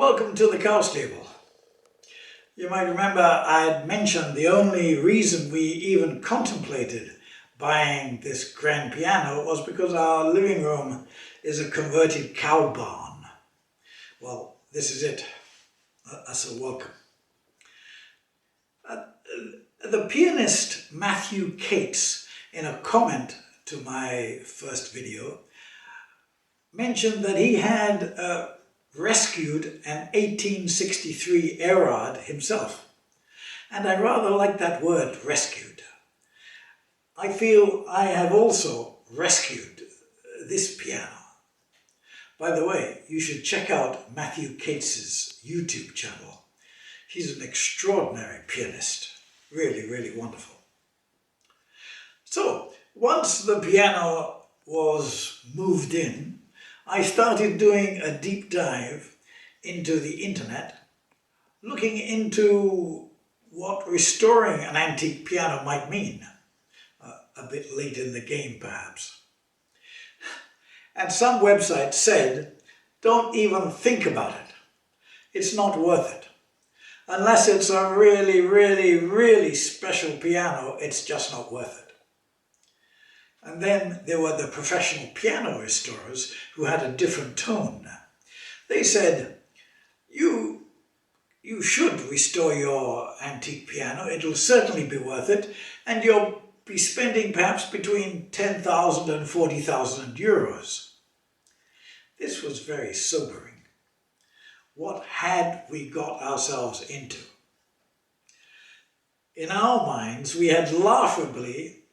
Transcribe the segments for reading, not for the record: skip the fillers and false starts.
Welcome to the Couch Table. You might remember I had mentioned the only reason we even contemplated buying this grand piano was because our living room is a converted cow barn. Well, this is it. So welcome. The pianist Matthew Cates, in a comment to my first video, mentioned that he had rescued an 1863 Erard himself. And I rather like that word, rescued. I feel I have also rescued this piano. By the way, you should check out Matthew Cates's YouTube channel. He's an extraordinary pianist. Really, really wonderful. So, once the piano was moved in, I started doing a deep dive into the internet, looking into what restoring an antique piano might mean. A bit late in the game, perhaps. And some website said, don't even think about it. It's not worth it. Unless it's a really, really, really special piano, it's just not worth it. And then there were the professional piano restorers who had a different tone. They said, you should restore your antique piano. It'll certainly be worth it. And you'll be spending perhaps between 10,000 and 40,000 euros. This was very sobering. What had we got ourselves into? In our minds, we had laughably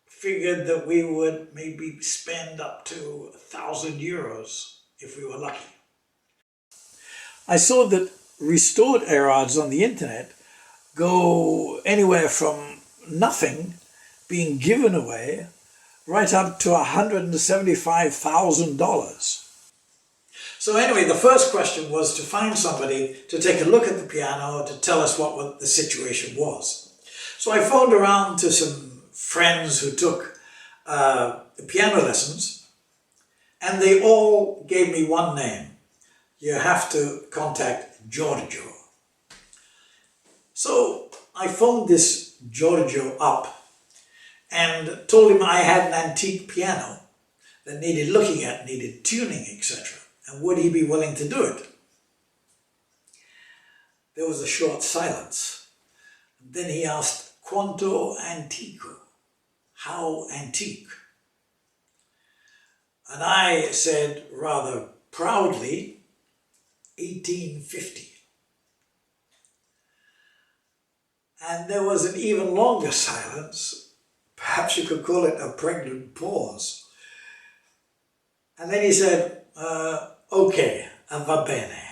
figured that we would maybe spend up to 1,000 euros if we were lucky. I saw that restored Erards on the internet go anywhere from nothing being given away right up to $175,000. So anyway, the first question was to find somebody to take a look at the piano to tell us what the situation was. So I phoned around to some friends who took piano lessons, and they all gave me one name. You have to contact Giorgio. So I phoned this Giorgio up and told him I had an antique piano that needed looking at, needed tuning, etc. And would he be willing to do it? There was a short silence. Then he asked, "Quanto antico?" How antique? And I said rather proudly, 1850. And there was an even longer silence. Perhaps you could call it a pregnant pause. And then he said, okay, va bene.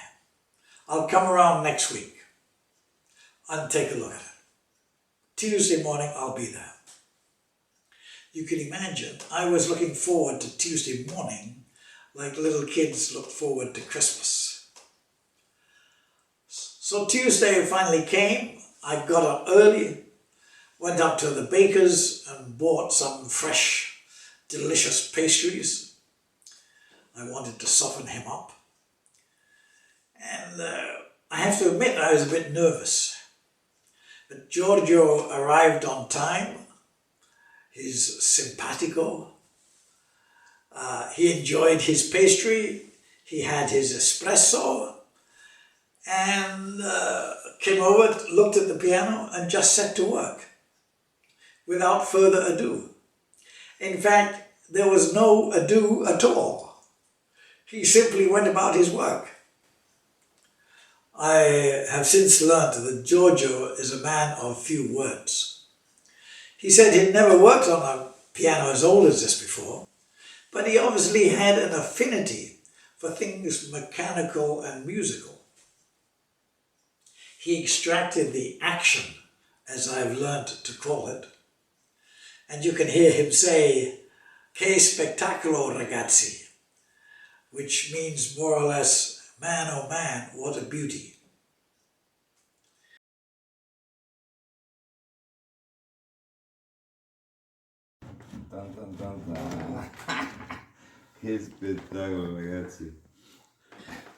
I'll come around next week and take a look at it. Tuesday morning, I'll be there. You can imagine, I was looking forward to Tuesday morning like little kids look forward to Christmas. So Tuesday finally came. I got up early, went up to the baker's and bought some fresh, delicious pastries. I wanted to soften him up. And I have to admit I was a bit nervous. But Giorgio arrived on time. He's simpatico. He enjoyed his pastry. He had his espresso. And came over, looked at the piano and just set to work without further ado. In fact, there was no ado at all. He simply went about his work. I have since learnt that Giorgio is a man of few words. He said he'd never worked on a piano as old as this before, but he obviously had an affinity for things mechanical and musical. He extracted the action, as I've learnt to call it, and you can hear him say, "Che spettacolo, ragazzi," which means more or less, "Man, oh man, what a beauty." Tan tan tan tan. Che spettacolo, ragazzi.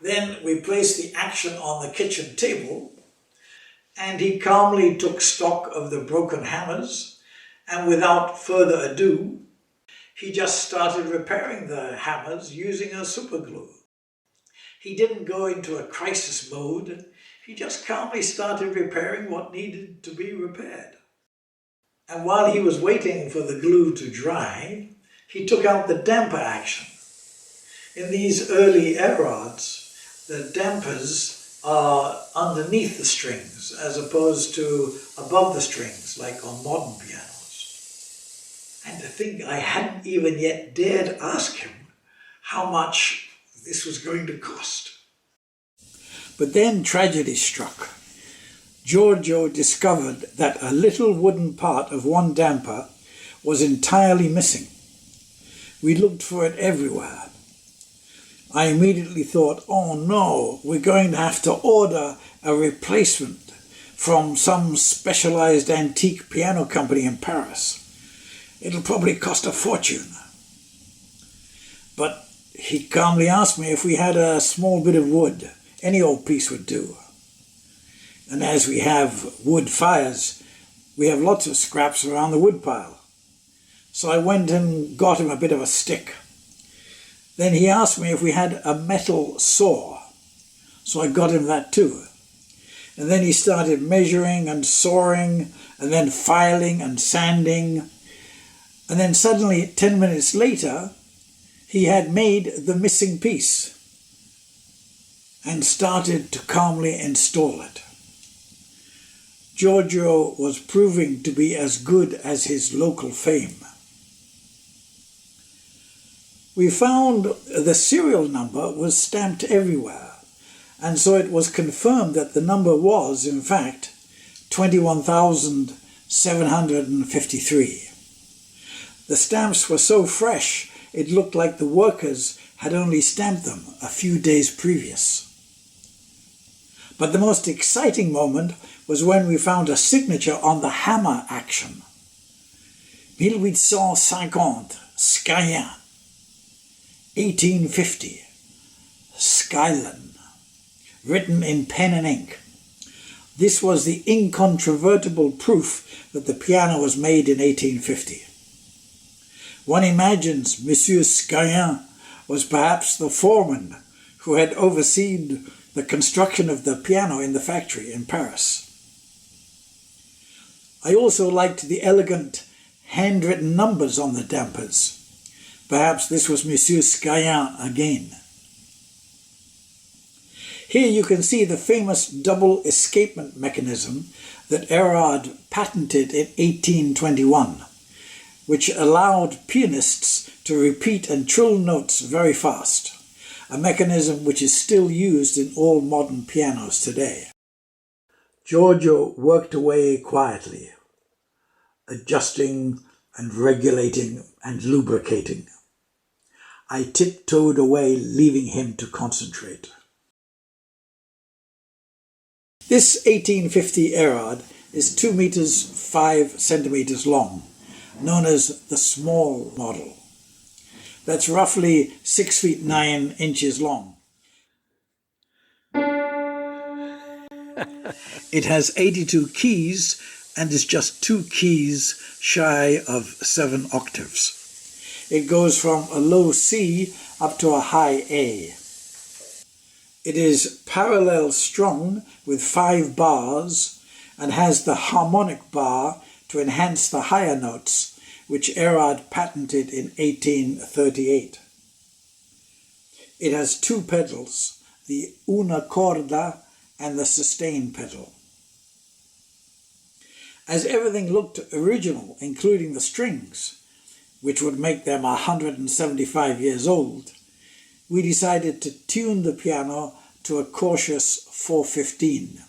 Then we placed the action on the kitchen table, and he calmly took stock of the broken hammers, and without further ado, he just started repairing the hammers using a superglue. He didn't go into a crisis mode, he just calmly started repairing what needed to be repaired. And while he was waiting for the glue to dry, he took out the damper action. In these early Erads, the dampers are underneath the strings as opposed to above the strings like on modern pianos. And to think I hadn't even yet dared ask him how much this was going to cost. But then tragedy struck. Giorgio discovered that a little wooden part of one damper was entirely missing. We looked for it everywhere. I immediately thought, oh no, we're going to have to order a replacement from some specialized antique piano company in Paris. It'll probably cost a fortune. But he calmly asked me if we had a small bit of wood. Any old piece would do. And as we have wood fires, we have lots of scraps around the wood pile. So I went and got him a bit of a stick. Then he asked me if we had a metal saw. So I got him that too. And then he started measuring and sawing, and then filing and sanding. And then suddenly, 10 minutes later, he had made the missing piece and started to calmly install it. Giorgio was proving to be as good as his local fame. We found the serial number was stamped everywhere, and so it was confirmed that the number was, in fact, 21,753. The stamps were so fresh, it looked like the workers had only stamped them a few days previous. But the most exciting moment was when we found a signature on the hammer action. 1850, Skyen. 1850, Skylan, written in pen and ink. This was the incontrovertible proof that the piano was made in 1850. One imagines Monsieur Skyen was perhaps the foreman who had overseen the construction of the piano in the factory in Paris. I also liked the elegant handwritten numbers on the dampers. Perhaps this was Monsieur Skyen again. Here you can see the famous double escapement mechanism that Erard patented in 1821, which allowed pianists to repeat and trill notes very fast, a mechanism which is still used in all modern pianos today. Giorgio worked away quietly, adjusting and regulating and lubricating. I tiptoed away, leaving him to concentrate. This 1850 Erard is 2 meters 5 centimeters long, known as the small model. That's roughly 6 feet 9 inches long. It has 82 keys and is just 2 keys shy of 7 octaves. It goes from a low C up to a high A. It is parallel strung with 5 bars and has the harmonic bar to enhance the higher notes, which Erard patented in 1838. It has 2 pedals, the una corda and the sustain pedal. As everything looked original, including the strings, which would make them 175 years old, we decided to tune the piano to a cautious 415,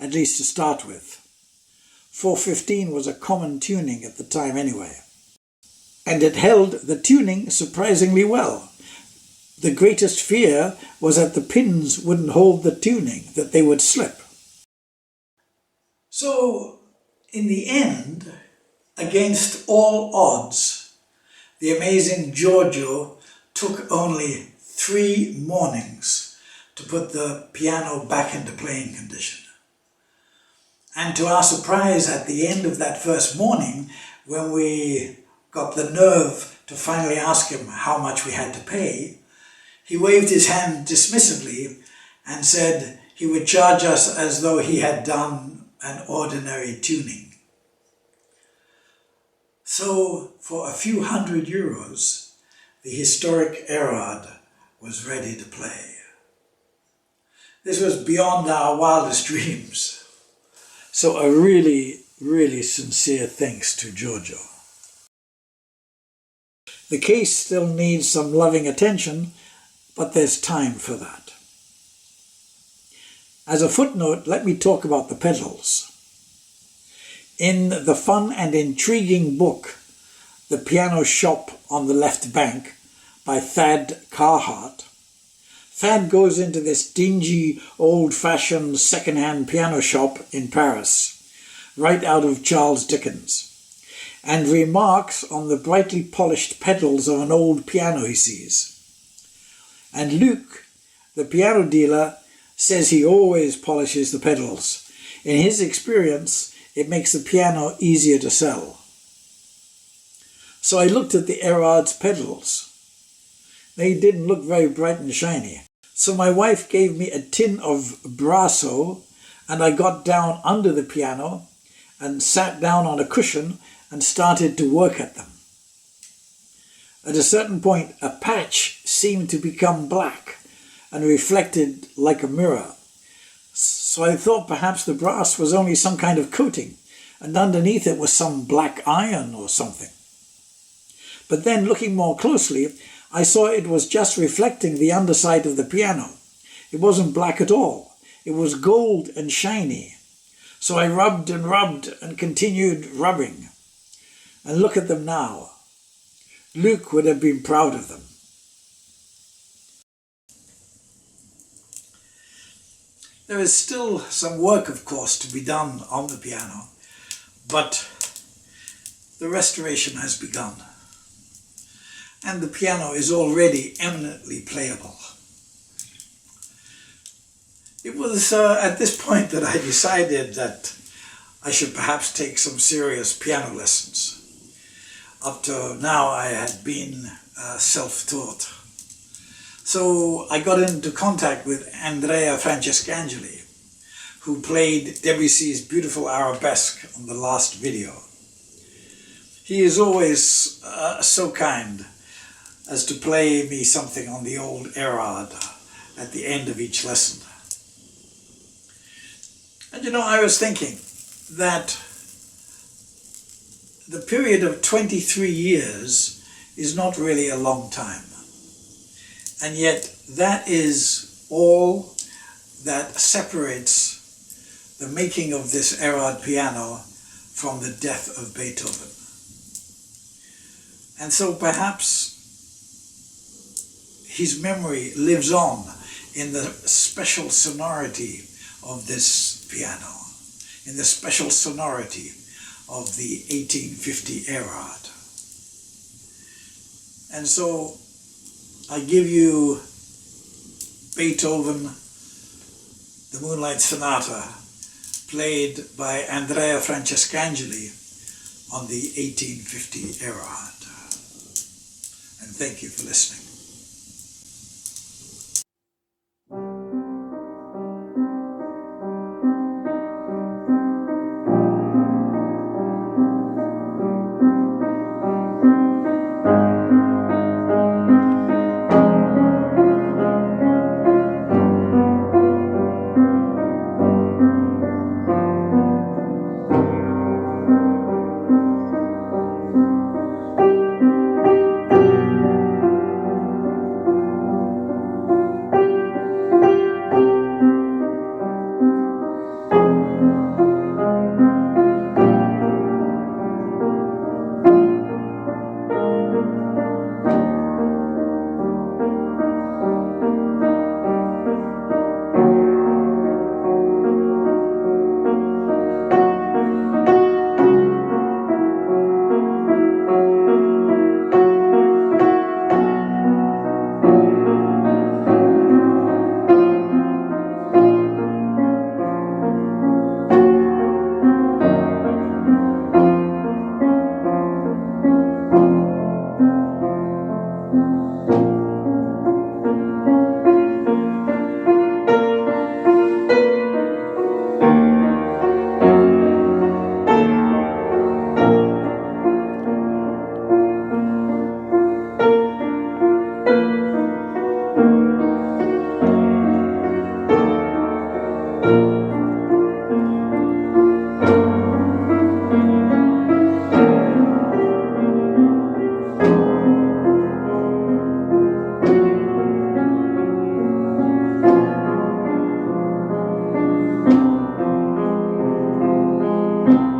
at least to start with. 415 was a common tuning at the time anyway. And it held the tuning surprisingly well. The greatest fear was that the pins wouldn't hold the tuning, that they would slip. So, in the end, against all odds, the amazing Giorgio took only 3 mornings to put the piano back into playing condition. And to our surprise, at the end of that first morning, when we got the nerve to finally ask him how much we had to pay, he waved his hand dismissively and said he would charge us as though he had done an ordinary tuning. So, for a few €100, the historic Erard was ready to play. This was beyond our wildest dreams. So a really, really sincere thanks to Giorgio. The case still needs some loving attention, but there's time for that. As a footnote, let me talk about the pedals. In the fun and intriguing book, The Piano Shop on the Left Bank by Thad Carhart, Thad goes into this dingy, old-fashioned second-hand piano shop in Paris, right out of Charles Dickens, and remarks on the brightly polished pedals of an old piano he sees. And Luc, the piano dealer, says he always polishes the pedals. In his experience, it makes the piano easier to sell. So I looked at the Erard's pedals. They didn't look very bright and shiny. So my wife gave me a tin of Brasso, and I got down under the piano and sat down on a cushion and started to work at them. At a certain point, a patch seemed to become black and reflected like a mirror. So I thought perhaps the brass was only some kind of coating, and underneath it was some black iron or something. But then, looking more closely, I saw it was just reflecting the underside of the piano. It wasn't black at all. It was gold and shiny. So I rubbed and continued rubbing. And look at them now. Luc would have been proud of them. There is still some work, of course, to be done on the piano, but the restoration has begun. And the piano is already eminently playable. It was at this point that I decided that I should perhaps take some serious piano lessons. Up to now I had been self-taught. So I got into contact with Andrea Francescangeli, who played Debussy's beautiful arabesque on the last video. He is always so kind as to play me something on the old Erard at the end of each lesson. And you know, I was thinking that the period of 23 years is not really a long time. And yet that is all that separates the making of this Erard piano from the death of Beethoven. And so perhaps his memory lives on in the special sonority of this piano, in the special sonority of the 1850 Erard. And so I give you Beethoven, the Moonlight Sonata, played by Andrea Francescangeli on the 1850 Erard. And thank you for listening. dun.